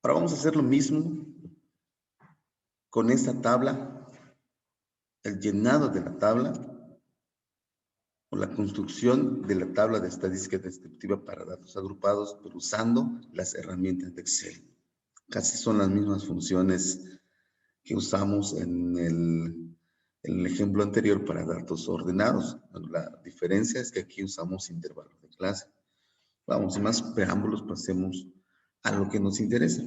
Ahora vamos a hacer lo mismo con esta tabla, el llenado de la tabla o la construcción de la tabla de estadística descriptiva para datos agrupados, pero usando las herramientas de Excel. Casi son las mismas funciones que usamos en el ejemplo anterior para datos ordenados. La diferencia es que aquí usamos intervalos de clase. Vamos, sin más preámbulos, pasemos a lo que nos interesa.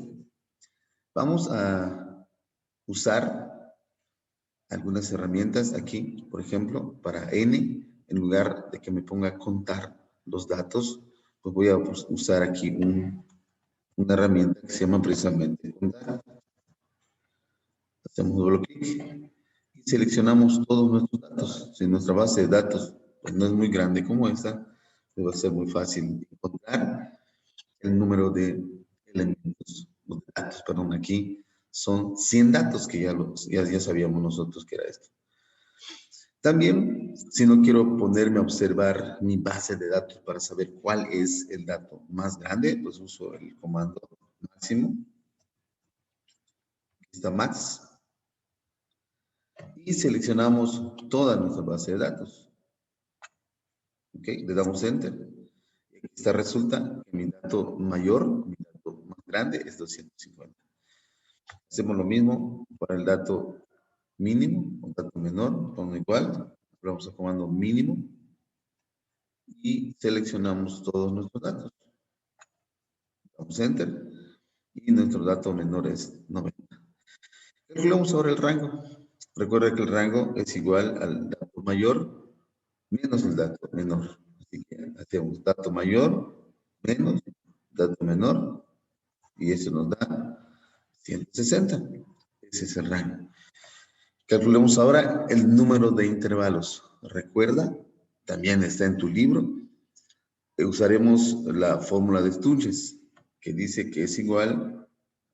Vamos a usar algunas herramientas aquí, por ejemplo, para N, en lugar de que me ponga a contar los datos, pues voy a usar aquí una herramienta que se llama precisamente contar. Hacemos doble clic y seleccionamos todos nuestros datos. Si nuestra base de datos pues, no es muy grande como esta, pues va a ser muy fácil encontrar el número de elementos, datos, perdón, aquí son 100 datos que ya sabíamos nosotros que era esto. También, si no quiero ponerme a observar mi base de datos para saber cuál es el dato más grande, pues uso el comando máximo. Aquí está max. Y seleccionamos toda nuestra base de datos. Ok, le damos enter. Y aquí está, resulta que mi dato mayor, mi dato más grande es 250. Hacemos lo mismo para el dato mínimo, un dato menor, pongo igual, vamos a comando mínimo y seleccionamos todos nuestros datos. Damos enter y nuestro dato menor es 90. Calculamos ahora el rango. Recuerda que el rango es igual al dato mayor menos el dato menor. Así que hacemos dato mayor menos dato menor y eso nos da 160. Ese es el rango. Calculemos ahora el número de intervalos. Recuerda, también está en tu libro. Usaremos la fórmula de Sturges, que dice que es igual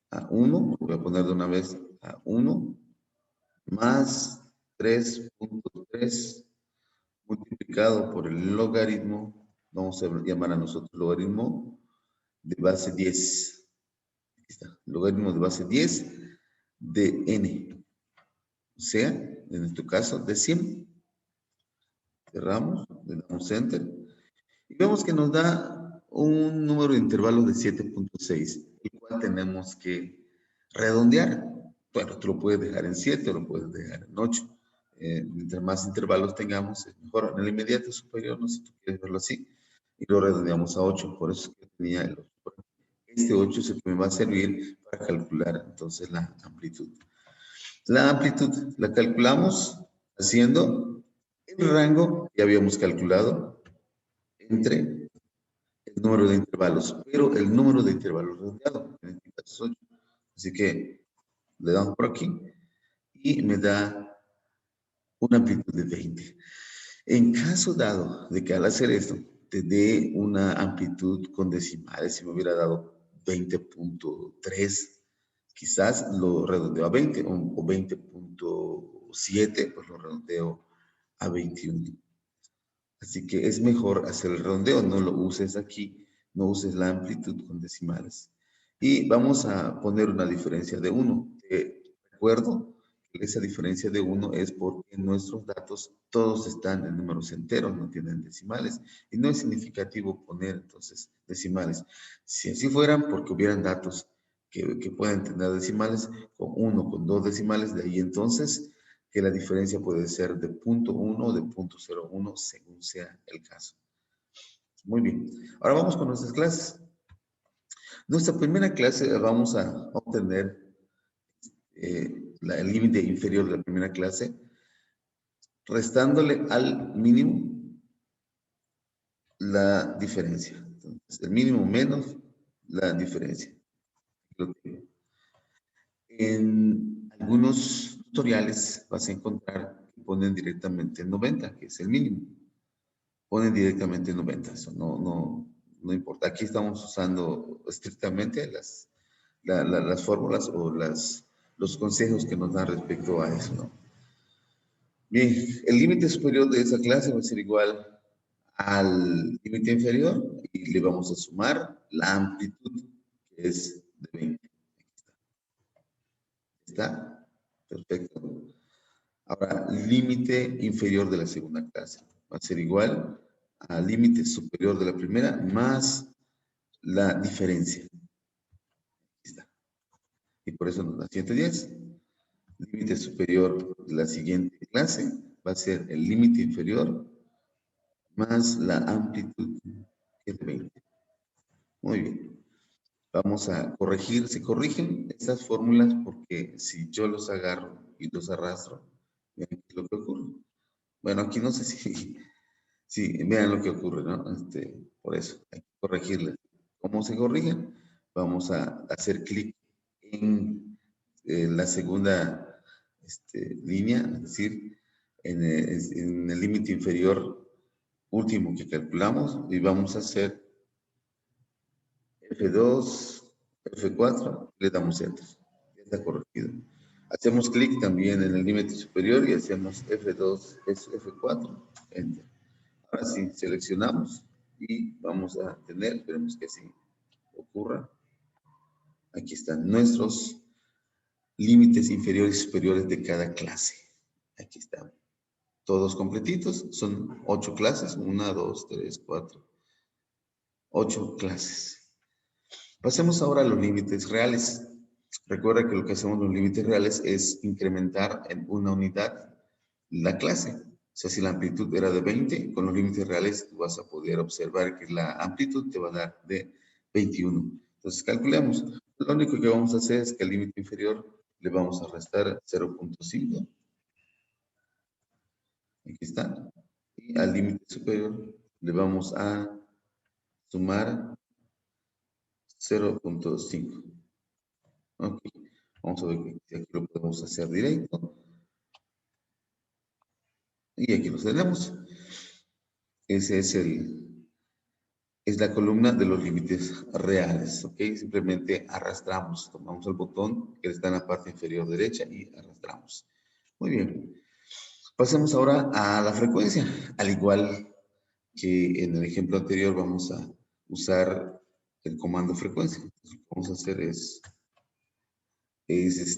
a 1, voy a poner de una vez a 1, más 3.3 multiplicado por el logaritmo, vamos a llamar a nosotros logaritmo de base 10. Aquí está, logaritmo de base 10 de n, o sea, en este caso de 100. Cerramos, le damos enter y vemos que nos da un número de intervalos de 7.6, el cual tenemos que redondear. Bueno, tú lo puedes dejar en 7 o lo puedes dejar en 8. Mientras más intervalos tengamos, es mejor. En el inmediato superior, no sé si tú quieres verlo así, y lo redondeamos a 8. Por eso es que tenía el 8. Este 8 es el que me va a servir para calcular entonces la amplitud. La amplitud la calculamos haciendo el rango que habíamos calculado entre el número de intervalos, pero el número de intervalos redondeado, en este caso es 8. Así que le damos por aquí y me da una amplitud de 20. En caso dado de que al hacer esto te dé una amplitud con decimales, si me hubiera dado 20.3, quizás lo redondeo a 20 o 20.7, pues lo redondeo a 21. Así que es mejor hacer el redondeo, no lo uses aquí, no uses la amplitud con decimales. Y vamos a poner una diferencia de 1. Te recuerdo que esa diferencia de 1 es porque nuestros datos todos están en números enteros, no tienen decimales. Y no es significativo poner entonces decimales. Si así fueran, porque hubieran datos que pueden tener decimales, con 1, con 2 decimales, de ahí entonces que la diferencia puede ser de 0.1 o de 0.01 según sea el caso. Muy bien. Ahora vamos con nuestras clases. Nuestra primera clase vamos a obtener el límite inferior de la primera clase restándole al mínimo la diferencia. Entonces, el mínimo menos la diferencia. En algunos tutoriales vas a encontrar que ponen directamente 90, que es el mínimo. Ponen directamente 90, eso no importa. Aquí estamos usando estrictamente las fórmulas o los consejos que nos dan respecto a eso, ¿no? Bien, el límite superior de esa clase va a ser igual al límite inferior y le vamos a sumar la amplitud, que es de 20. está. Perfecto. Ahora, límite inferior de la segunda clase. Va a ser igual al límite superior de la primera más la diferencia. Aquí está. Y por eso nos da 110. Límite superior de la siguiente clase va a ser el límite inferior más la amplitud, que es de 20. Muy bien. Vamos a corregir, se corrigen estas fórmulas porque si yo los agarro y los arrastro, vean qué es lo que ocurre. Bueno, aquí no sé si vean lo que ocurre, ¿no? Por eso, hay que corregirlas. ¿Cómo se corrigen? Vamos a hacer clic en la segunda línea, es decir, en el límite inferior último que calculamos y vamos a hacer F2, F4, le damos Enter. Ya está corregido. Hacemos clic también en el límite superior y hacemos F2, F4, Enter. Ahora sí, seleccionamos y vamos a tener, esperemos que así ocurra. Aquí están nuestros límites inferiores y superiores de cada clase. Aquí están. Todos completitos. Son 8 clases. 1, 2, 3, 4. 8 clases. Pasemos ahora a los límites reales. Recuerda que lo que hacemos en los límites reales es incrementar en una unidad la clase. O sea, si la amplitud era de 20, con los límites reales tú vas a poder observar que la amplitud te va a dar de 21. Entonces, calculemos. Lo único que vamos a hacer es que al límite inferior le vamos a restar 0.5. Aquí está. Y al límite superior le vamos a sumar 0.5. Ok. Vamos a ver que aquí lo podemos hacer directo. Y aquí los tenemos. Ese es la columna de los límites reales, ¿ok? Simplemente arrastramos, tomamos el botón que está en la parte inferior derecha y arrastramos. Muy bien. Pasemos ahora a la frecuencia. Al igual que en el ejemplo anterior, vamos a usar el comando frecuencia. Entonces, lo que vamos a hacer es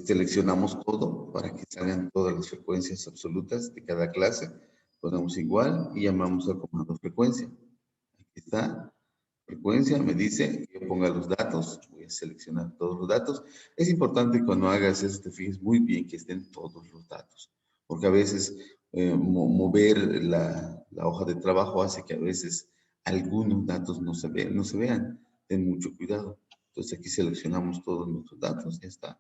seleccionamos todo para que salgan todas las frecuencias absolutas de cada clase. Ponemos igual y llamamos al comando frecuencia. Aquí está. Frecuencia me dice que yo ponga los datos, voy a seleccionar todos los datos. Es importante cuando hagas esto, te fijes muy bien que estén todos los datos, porque a veces mover la hoja de trabajo hace que a veces algunos datos no se vean. Ten mucho cuidado. Entonces aquí seleccionamos todos nuestros datos, ya está.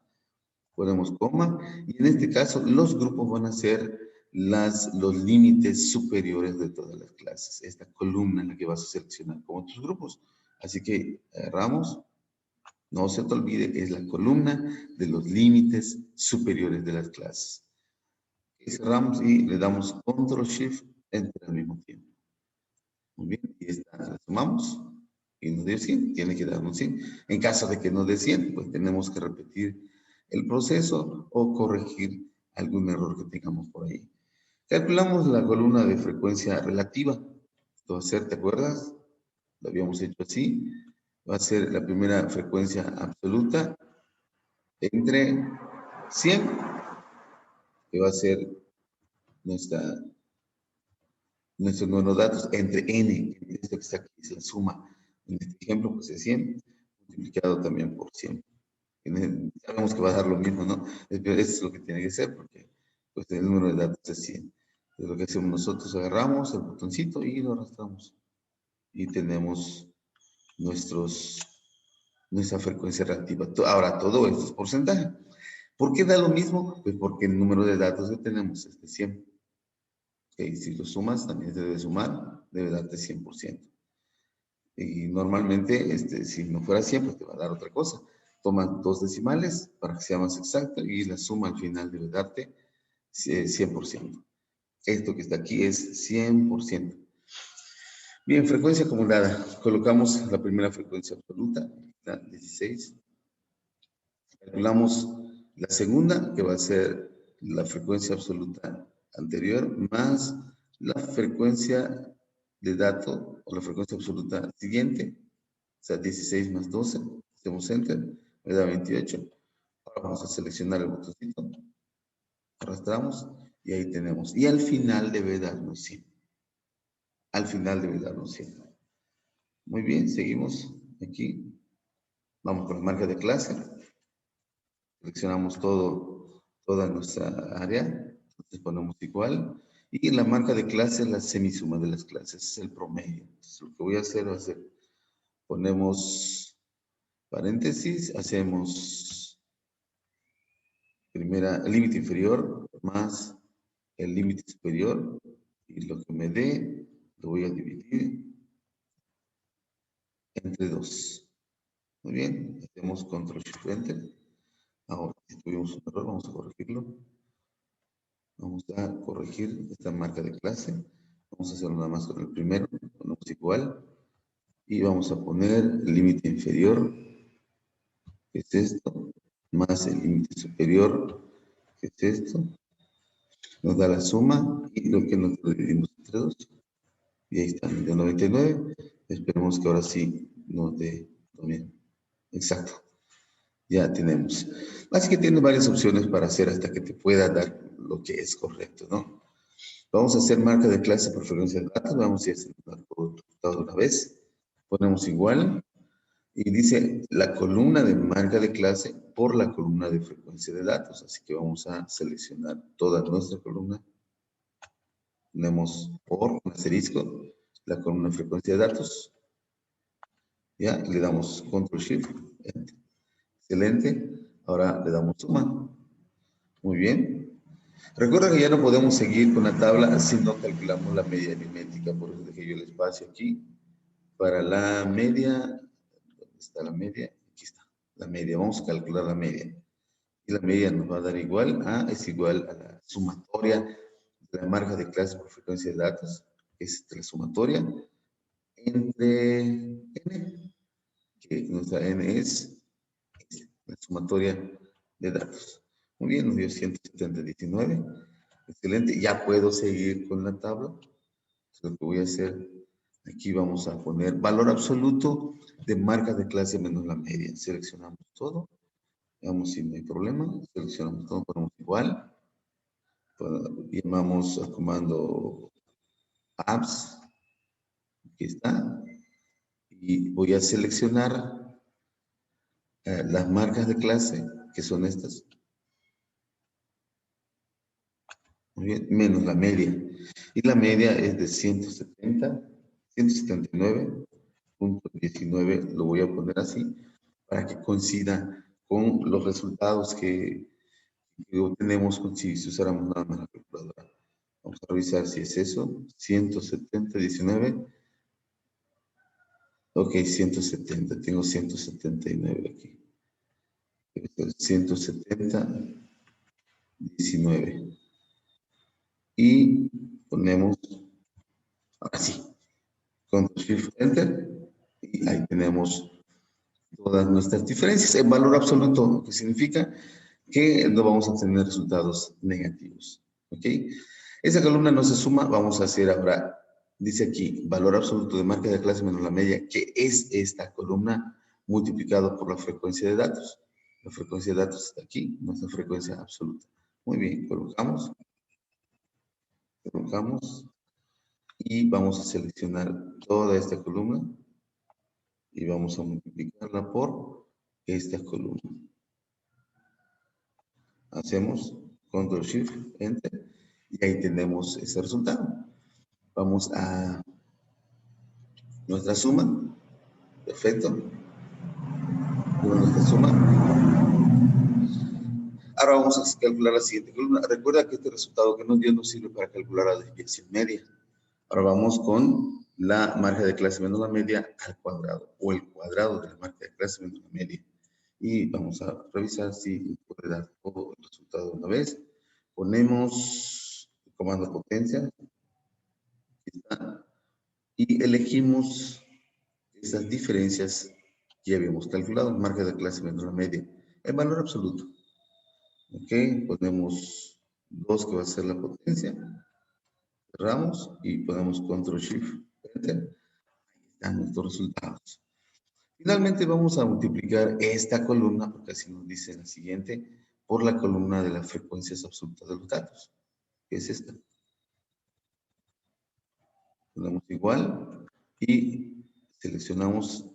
Ponemos coma y en este caso los grupos van a ser los límites superiores de todas las clases. Esta columna en la que vas a seleccionar como tus grupos. Así que agarramos, no se te olvide que es la columna de los límites superiores de las clases. Y cerramos y le damos Control Shift Enter al mismo tiempo. Muy bien, y esta la sumamos y nos dio 100, tiene que darnos 100. En caso de que no dé 100, pues tenemos que repetir el proceso o corregir algún error que tengamos por ahí. Calculamos la columna de frecuencia relativa. Esto va a ser, ¿te acuerdas? Lo habíamos hecho así. Va a ser la primera frecuencia absoluta entre 100, que va a ser nuestros nuevos datos, entre n, esto que está aquí es la suma. En este ejemplo, pues es 100, multiplicado también por 100. Sabemos que va a dar lo mismo, ¿no? Eso es lo que tiene que ser, porque pues, el número de datos es 100. Entonces, lo que hacemos nosotros, agarramos el botoncito y lo arrastramos. Y tenemos nuestra frecuencia relativa. Ahora, todo esto es porcentaje. ¿Por qué da lo mismo? Pues porque el número de datos que tenemos es de 100. Okay, si lo sumas, también se debe sumar, debe darte 100%. Y normalmente, si no fuera 100, pues te va a dar otra cosa. Toma 2 decimales para que sea más exacto y la suma al final debe darte 100%. Esto que está aquí es 100%. Bien, frecuencia acumulada. Colocamos la primera frecuencia absoluta, la 16. Calculamos la segunda, que va a ser la frecuencia absoluta anterior, más la frecuencia de dato o la frecuencia absoluta siguiente. O sea, 16 más 12. Hacemos Enter, me da 28. Ahora Vamos a seleccionar el botoncito, arrastramos y ahí tenemos. Y al final debe darnos 100. Al final debe darnos 100. Muy bien, seguimos aquí. Vamos con la marca de clase. Seleccionamos toda nuestra área. Entonces ponemos igual. Y en la marca de clase, la semisuma de las clases, es el promedio. Entonces, lo que voy a hacer va a ser, ponemos paréntesis, hacemos primera, el límite inferior más el límite superior. Y lo que me dé, lo voy a dividir entre 2. Muy bien, hacemos control shift enter. Ahora, si tuvimos un error, vamos a corregirlo. Vamos a corregir esta marca de clase. Vamos a hacerlo nada más con el primero. Ponemos igual. Y vamos a poner el límite inferior, que es esto, más el límite superior, que es esto. Nos da la suma y lo que nos dividimos entre 2. Y ahí está, de 99. Esperemos que ahora sí nos dé también. Exacto. Ya tenemos. Así que tiene varias opciones para hacer hasta que te pueda dar lo que es correcto, ¿no? Vamos a hacer marca de clase por frecuencia de datos. Vamos a seleccionar por resultado de una vez. Ponemos igual. Y dice la columna de marca de clase por la columna de frecuencia de datos. Así que vamos a seleccionar toda nuestra columna. Ponemos por un asterisco la columna de frecuencia de datos. Ya, le damos control shift. Excelente. Ahora le damos suma. Muy bien. Recuerda que ya no podemos seguir con la tabla si no calculamos la media aritmética. Por eso dejé yo el espacio aquí. Para la media, ¿dónde está la media? Aquí está, la media. Vamos a calcular la media. Y la media nos va a dar igual es igual a la sumatoria de la marca de clase por frecuencia de datos. Es la sumatoria entre n, que nuestra n es la sumatoria de datos. Muy bien, nos dio 170.19. Excelente, ya puedo seguir con la tabla. Lo que voy a hacer, aquí vamos a poner valor absoluto de marca de clase menos la media. Seleccionamos todo. Veamos si no hay problema. Seleccionamos todo, ponemos igual. Llamamos al comando apps. Aquí está. Y voy a seleccionar las marcas de clase, que son estas. Muy bien, menos la media. Y la media es de 179.19. Lo voy a poner así para que coincida con los resultados que obtenemos si usáramos nada más la calculadora. Vamos a revisar si es eso. 170.19. Ok, 170. Tengo 179 aquí. 170.19. Y ponemos, ahora sí, Control Shift Enter. Y ahí tenemos todas nuestras diferencias en valor absoluto, que significa que no vamos a tener resultados negativos. ¿Ok? Esa columna no se suma, vamos a hacer ahora, dice aquí, valor absoluto de marca de clase menos la media, que es esta columna multiplicado por la frecuencia de datos. La frecuencia de datos está aquí, nuestra frecuencia absoluta. Muy bien, colocamos y vamos a seleccionar toda esta columna y vamos a multiplicarla por esta columna. Hacemos Control Shift Enter y ahí tenemos ese resultado. Vamos a nuestra suma. Perfecto. Nuestra suma. Ahora vamos a calcular la siguiente columna. Recuerda que este resultado que nos dio nos sirve para calcular la desviación media. Ahora vamos con la margen de clase menos la media al cuadrado, o el cuadrado de la margen de clase menos la media. Y vamos a revisar si puede dar todo el resultado de una vez. Ponemos el comando potencia. Aquí está. Y elegimos esas diferencias que ya habíamos calculado, margen de clase menos la media, en valor absoluto. Ok, ponemos 2 que va a ser la potencia. Cerramos y ponemos Control Shift Enter. Ahí están nuestros resultados. Finalmente vamos a multiplicar esta columna, porque así nos dice la siguiente, por la columna de las frecuencias absolutas de los datos, que es esta. Ponemos igual y seleccionamos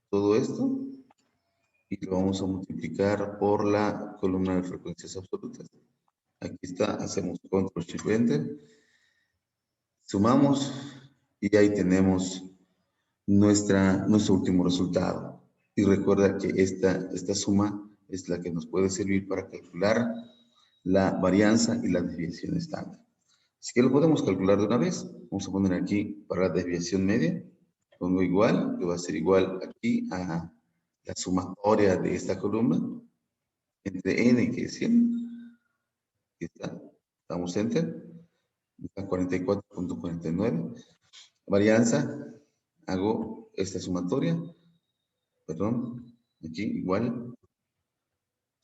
todo esto y lo vamos a multiplicar por la columna de frecuencias absolutas. Aquí está, hacemos control shift enter, sumamos y ahí tenemos nuestro último resultado. Y recuerda que esta suma es la que nos puede servir para calcular la varianza y la desviación estándar. Así que lo podemos calcular de una vez. Vamos a poner aquí para la desviación media. Pongo igual, que va a ser igual aquí a la sumatoria de esta columna entre n, que es 100. Aquí está. Damos enter. Está 44.49. Varianza. Hago esta sumatoria. Perdón. Aquí igual.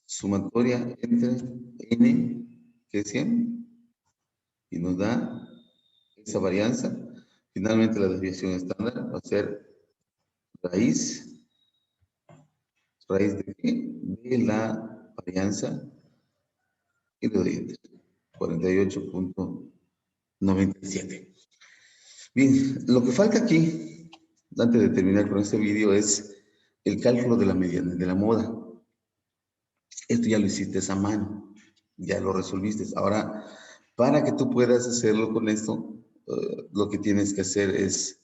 Sumatoria entre n, que es 100. Y nos da esa varianza. Finalmente la desviación estándar va a ser raíz de qué? De la varianza y le doy enter. 48.97. Bien, lo que falta aquí, antes de terminar con este vídeo, es el cálculo de la mediana, de la moda. Esto ya lo hiciste a mano, ya lo resolviste. Ahora, para que tú puedas hacerlo con esto, lo que tienes que hacer es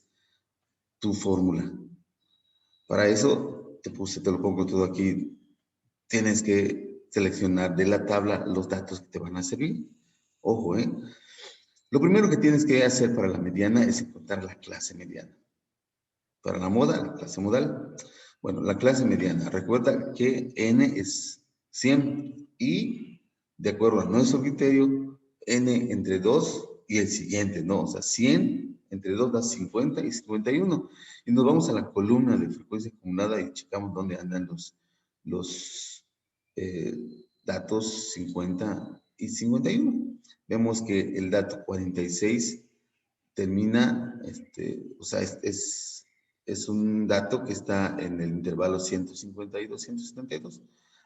tu fórmula. Para eso, te lo pongo todo aquí. Tienes que seleccionar de la tabla los datos que te van a servir. Ojo, ¿eh? Lo primero que tienes que hacer para la mediana es encontrar la clase mediana. Para la moda, la clase modal. Bueno, la clase mediana. Recuerda que n es 100 y, de acuerdo a nuestro criterio, n entre 2 y el siguiente, ¿no? O sea, 100 entre 2 da 50 y 51. Y nos vamos a la columna de frecuencia acumulada y checamos dónde andan los datos 50 y 51. Vemos que el dato 46 termina, o sea, es un dato que está en el intervalo 152, 172.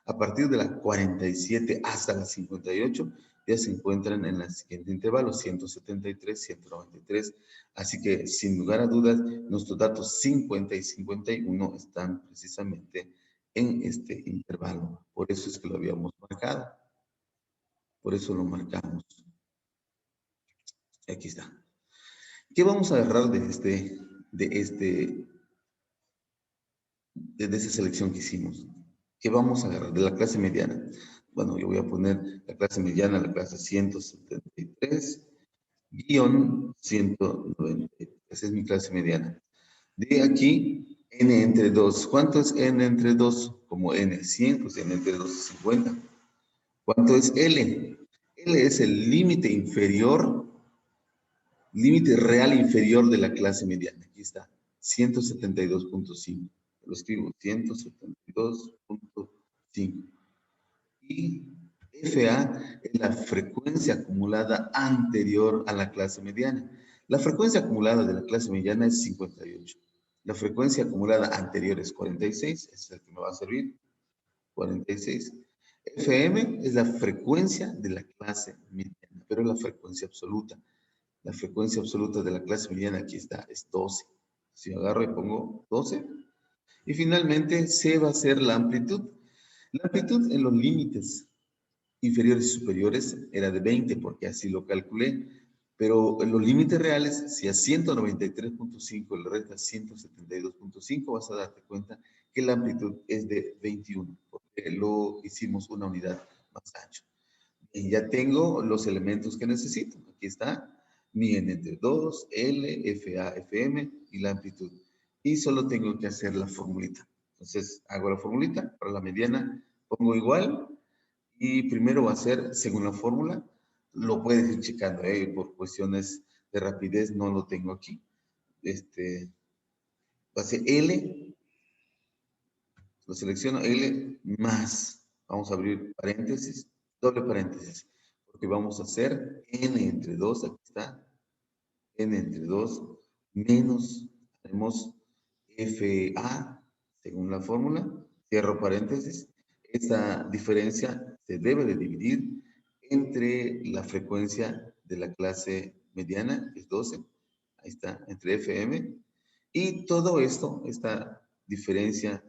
A partir de la 47 hasta la 58 ya se encuentran en el siguiente intervalo, 173, 193. Así que, sin lugar a dudas, nuestros datos 50 y 51 están precisamente en este intervalo. Por eso es que lo habíamos marcado. Por eso lo marcamos. Aquí está. ¿Qué vamos a agarrar de esa selección que hicimos? ¿Qué vamos a agarrar? De la clase mediana. Bueno, yo voy a poner la clase mediana, la clase 173-193. Esa es mi clase mediana. De aquí, n entre 2. ¿Cuánto es n entre 2? Como n es 100, pues n entre 2 es 50. ¿Cuánto es L? L es el límite inferior, límite real inferior de la clase mediana. Aquí está, 172.5. Lo escribo, 172.5. Y FA es la frecuencia acumulada anterior a la clase mediana. La frecuencia acumulada de la clase mediana es 58. La frecuencia acumulada anterior es 46, ese es el que me va a servir, 46. FM es la frecuencia de la clase mediana, pero es la frecuencia absoluta. La frecuencia absoluta de la clase mediana aquí está, es 12. Si agarro y pongo 12. Y finalmente C va a ser la amplitud. La amplitud en los límites inferiores y superiores era de 20 porque así lo calculé. Pero en los límites reales, si a 193.5 le restas 172.5, vas a darte cuenta que la amplitud es de 21, porque lo hicimos una unidad más ancho. Y ya tengo los elementos que necesito. Aquí está mi n entre 2, L, FA, FM y la amplitud. Y solo tengo que hacer la formulita. Entonces, hago la formulita para la mediana, pongo igual y primero va a ser según la fórmula. Lo puedes ir checando, por cuestiones de rapidez no lo tengo aquí. Va a ser L, lo selecciono L más, vamos a abrir paréntesis, doble paréntesis, porque vamos a hacer n entre 2, aquí está, n entre 2 menos, tenemos FA según la fórmula, cierro paréntesis, esta diferencia se debe de dividir entre la frecuencia de la clase mediana, que es 12, ahí está, entre FM, y todo esto, esta diferencia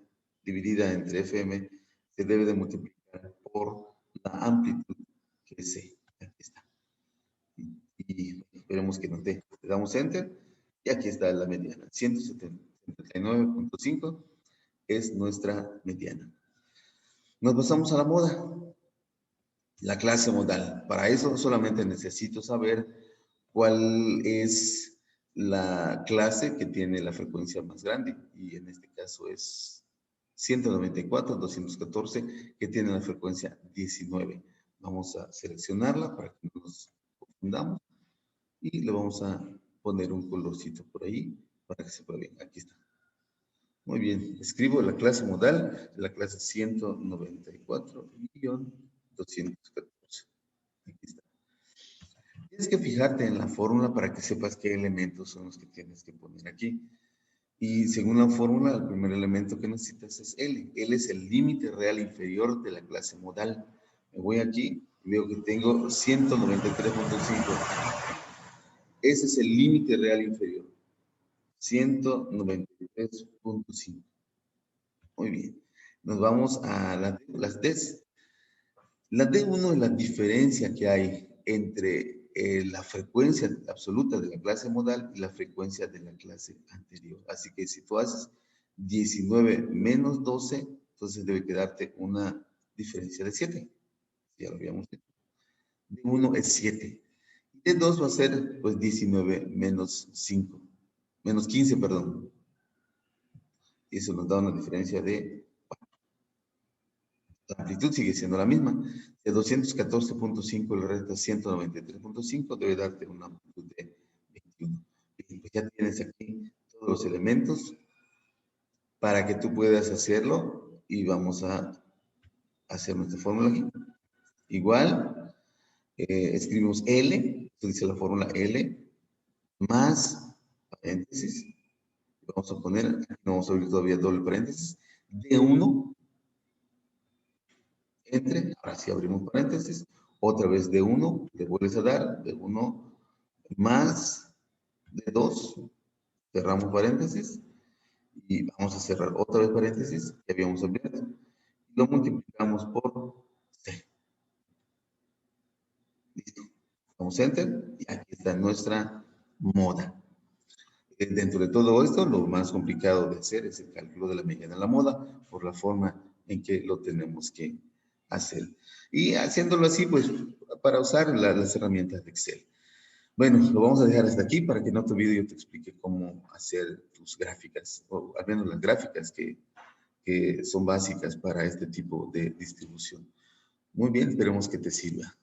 dividida entre FM, se debe de multiplicar por la amplitud, que es C. Aquí está. Y esperemos que nos dé. Le damos Enter, y aquí está la mediana, 179.5 es nuestra mediana. Nos pasamos a la moda, la clase modal. Para eso solamente necesito saber cuál es la clase que tiene la frecuencia más grande. Y en este caso es 194.214, que tiene la frecuencia 19. Vamos a seleccionarla para que no nos confundamos. Y le vamos a poner un colorcito por ahí para que se pueda ver. Aquí está. Muy bien, escribo la clase modal de la clase 194.214. Aquí está. Tienes que fijarte en la fórmula para que sepas qué elementos son los que tienes que poner aquí. Y según la fórmula, el primer elemento que necesitas es L. L es el límite real inferior de la clase modal. Me voy aquí y veo que tengo 193.5. Ese es el límite real inferior. 193.5. Muy bien. Nos vamos a las Ds. La D1 es la diferencia que hay entre la frecuencia absoluta de la clase modal y la frecuencia de la clase anterior. Así que si tú haces 19 menos 12, entonces debe quedarte una diferencia de 7. Ya lo habíamos dicho. D1 es 7. D2 va a ser pues 19 menos 5. Menos 15, perdón. Y eso nos da una diferencia de... La amplitud sigue siendo la misma. De 214.5 le resta 193.5, debe darte una amplitud de 21. Bien, pues ya tienes aquí todos los elementos para que tú puedas hacerlo y vamos a hacer nuestra fórmula aquí. Igual, escribimos L, esto dice la fórmula L, más paréntesis. Vamos a poner, no vamos a abrir todavía doble paréntesis, D1 entre, ahora sí abrimos paréntesis, otra vez de 1, le vuelves a dar, de 1 más de 2, cerramos paréntesis, y vamos a cerrar otra vez paréntesis, que habíamos abierto, y lo multiplicamos por C. Listo. Damos Enter, y aquí está nuestra moda. Dentro de todo esto, lo más complicado de hacer es el cálculo de la mediana de la moda, por la forma en que lo tenemos que hacer. Y haciéndolo así, pues, para usar las herramientas de Excel. Bueno, lo vamos a dejar hasta aquí para que en otro video yo te explique cómo hacer tus gráficas, o al menos las gráficas que son básicas para este tipo de distribución. Muy bien, esperemos que te sirva.